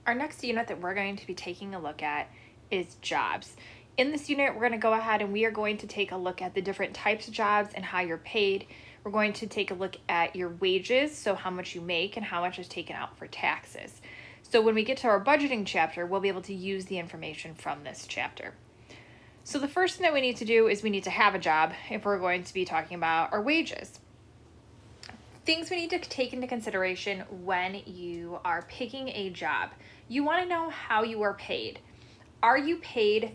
Our next unit that we're going to be taking a look at is jobs. In this unit, we're going to go ahead and we are going to take a look at the different types of jobs and how you're paid. We're going to take a look at your wages, so how much you make and how much is taken out for taxes. So when we get to our budgeting chapter, we'll be able to use the information from this chapter. So the first thing that we need to do is we need to have a job if we're going to be talking about our wages. Things we need to take into consideration when you are picking a job. You want to know how you are paid. Are you paid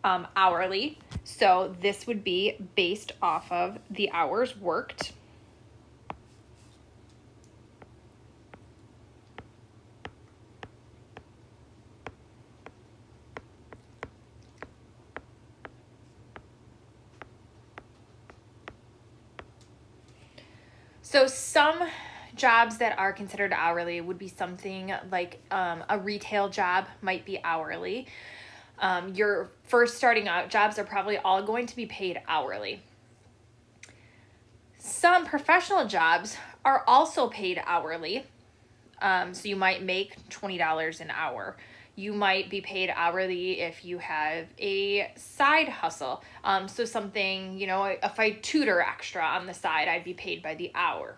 hourly? So this would be based off of the hours worked. So some jobs that are considered hourly would be something like a retail job might be hourly. Your first starting out jobs are probably all going to be paid hourly. Some professional jobs are also paid hourly. So you might make $20 an hour. You might be paid hourly if you have a side hustle. So something, if I tutor extra on the side, I'd be paid by the hour.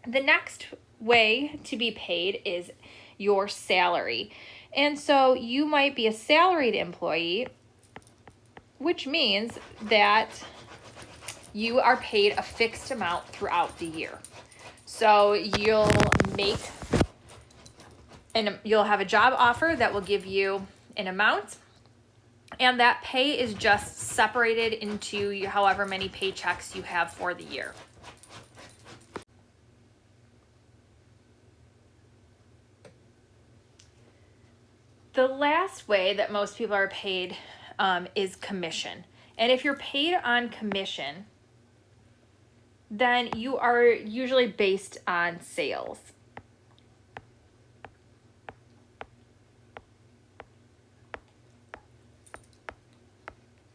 The next way to be paid is your salary. And so you might be a salaried employee, which means that you are paid a fixed amount throughout the year. So you'll have a job offer that will give you an amount, and that pay is just separated into however many paychecks you have for the year. The last way that most people are paid is commission. And if you're paid on commission, then you are usually based on sales.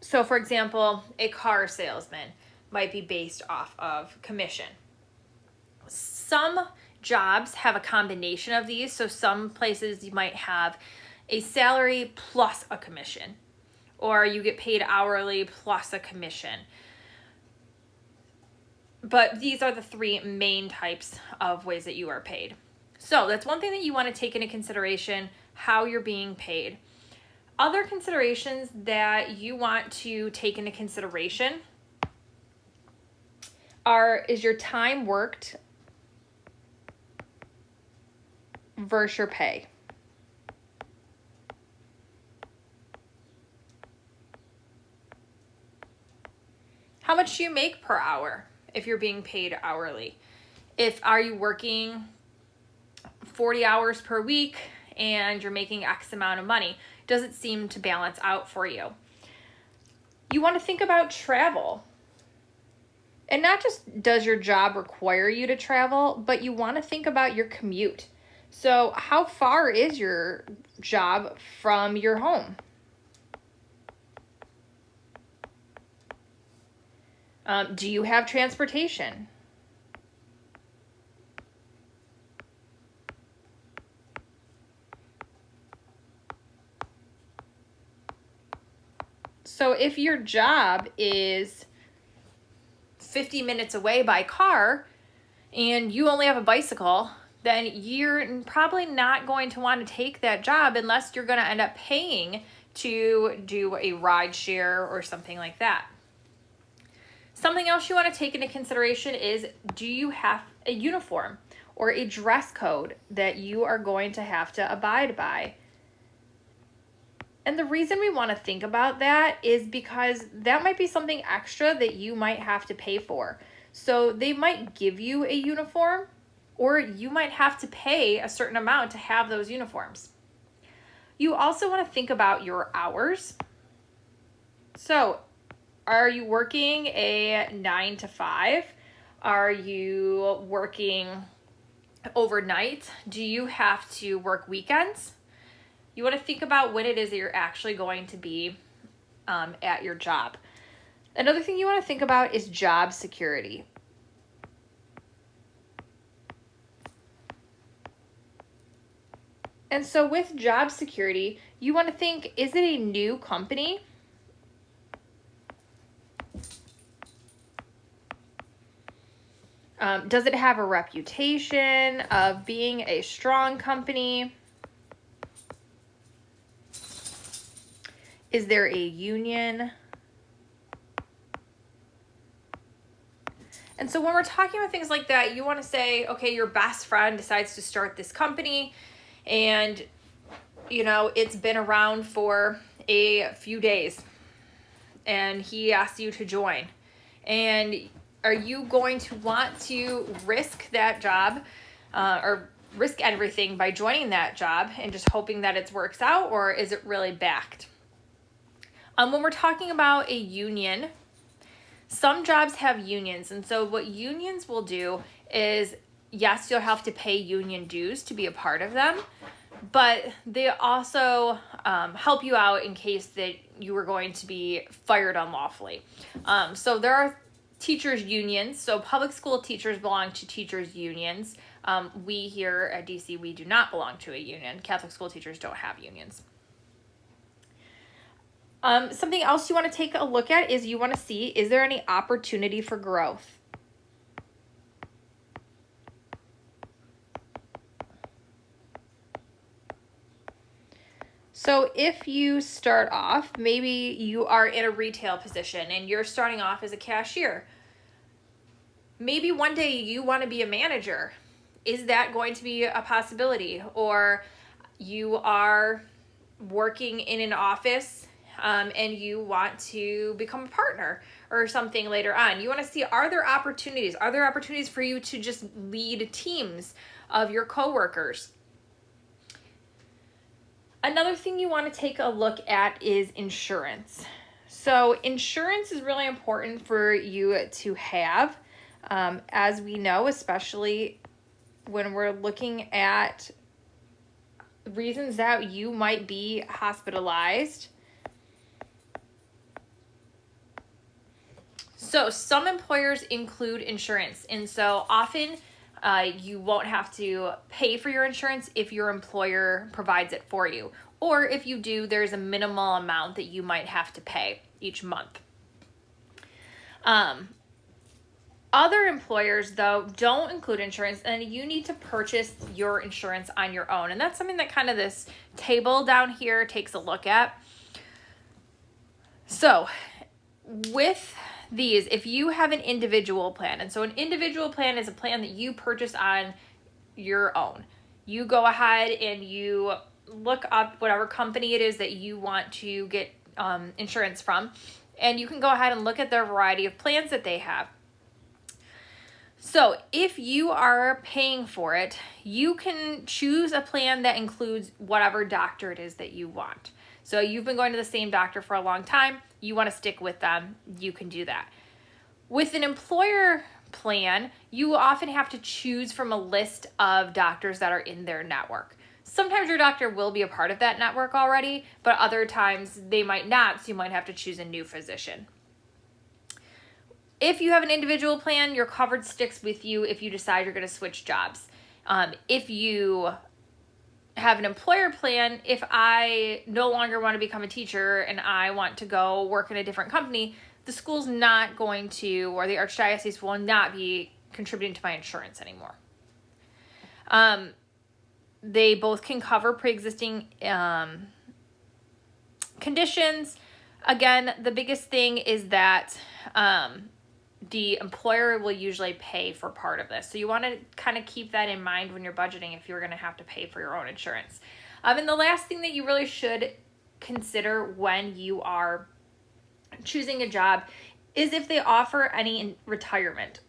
So for example, a car salesman might be based off of commission. Some jobs have a combination of these. So some places you might have a salary plus a commission, or you get paid hourly plus a commission. But these are the three main types of ways that you are paid. So that's one thing that you want to take into consideration, how you're being paid. Other considerations that you want to take into consideration is your time worked versus your pay. How much do you make per hour if you're being paid hourly? Are you working 40 hours per week and you're making X amount of money? Does it seem to balance out for you? You want to think about travel. And not just does your job require you to travel, but you want to think about your commute. So how far is your job from your home? Do you have transportation? So if your job is 50 minutes away by car and you only have a bicycle, then you're probably not going to want to take that job unless you're going to end up paying to do a ride share or something like that. Something else you want to take into consideration is, do you have a uniform or a dress code that you are going to have to abide by? And the reason we want to think about that is because that might be something extra that you might have to pay for. So they might give you a uniform, or you might have to pay a certain amount to have those uniforms. You also want to think about your hours. So are you working a 9 to 5? Are you working overnight? Do you have to work weekends? You want to think about when it is that you're actually going to be at your job. Another thing you want to think about is job security. And so with job security, you want to think, is it a new company? Does it have a reputation of being a strong company? Is there a union? And so when we're talking about things like that, you want to say, okay, your best friend decides to start this company and, you know, it's been around for a few days and he asks you to join. And are you going to want to risk that job or risk everything by joining that job and just hoping that it works out, or is it really backed? When we're talking about a union, some jobs have unions, and so what unions will do is, yes, you'll have to pay union dues to be a part of them, but they also help you out in case that you were going to be fired unlawfully. So there are teachers' unions, so public school teachers belong to teachers' unions. We here at DC, we do not belong to a union. Catholic school teachers don't have unions. Something else you want to take a look at is you want to see, is there any opportunity for growth? So if you start off, maybe you are in a retail position and you're starting off as a cashier. Maybe one day you want to be a manager. Is that going to be a possibility? Or you are working in an office and you want to become a partner or something later on. You want to see, are there opportunities? Are there opportunities for you to just lead teams of your coworkers? Another thing you want to take a look at is insurance. So insurance is really important for you to have, as we know, especially when we're looking at reasons that you might be hospitalized. So some employers include insurance, and so often you won't have to pay for your insurance if your employer provides it for you. Or if you do, there's a minimal amount that you might have to pay each month. Other employers, though, don't include insurance, and you need to purchase your insurance on your own. And that's something that kind of this table down here takes a look at. So with these, if you have an individual plan, and so an individual plan is a plan that you purchase on your own. You go ahead and you look up whatever company it is that you want to get insurance from, and you can go ahead and look at the variety of plans that they have. So if you are paying for it, you can choose a plan that includes whatever doctor it is that you want. So you've been going to the same doctor for a long time, you want to stick with them, you can do that. With an employer plan, you often have to choose from a list of doctors that are in their network. Sometimes your doctor will be a part of that network already, but other times they might not, so you might have to choose a new physician. If you have an individual plan, your coverage sticks with you if you decide you're going to switch jobs. If you have an employer plan, if I no longer want to become a teacher and I want to go work in a different company, the school's not going to, or the archdiocese will not be contributing to my insurance anymore. They both can cover pre-existing conditions. Again, the biggest thing is that the employer will usually pay for part of this. So you want to kind of keep that in mind when you're budgeting if you're going to have to pay for your own insurance. And the last thing that you really should consider when you are choosing a job is if they offer any retirement.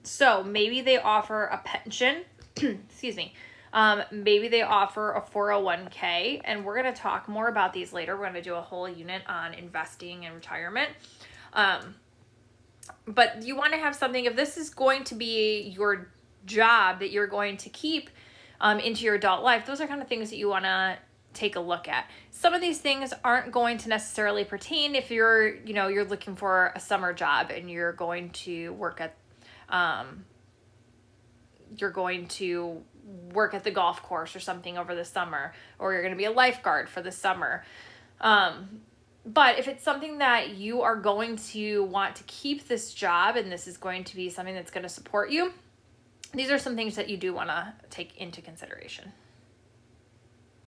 So maybe they offer a pension, excuse me. Maybe they offer a 401k, and we're going to talk more about these later. We're going to do a whole unit on investing and retirement. But you want to have something, if this is going to be your job that you're going to keep into your adult life, those are kind of things that you want to take a look at. Some of these things aren't going to necessarily pertain if you're looking for a summer job and you're going to work at you're going to work at the golf course or something over the summer, or you're going to be a lifeguard for the summer. But if it's something that you are going to want to keep this job and this is going to be something that's going to support you, these are some things that you do want to take into consideration.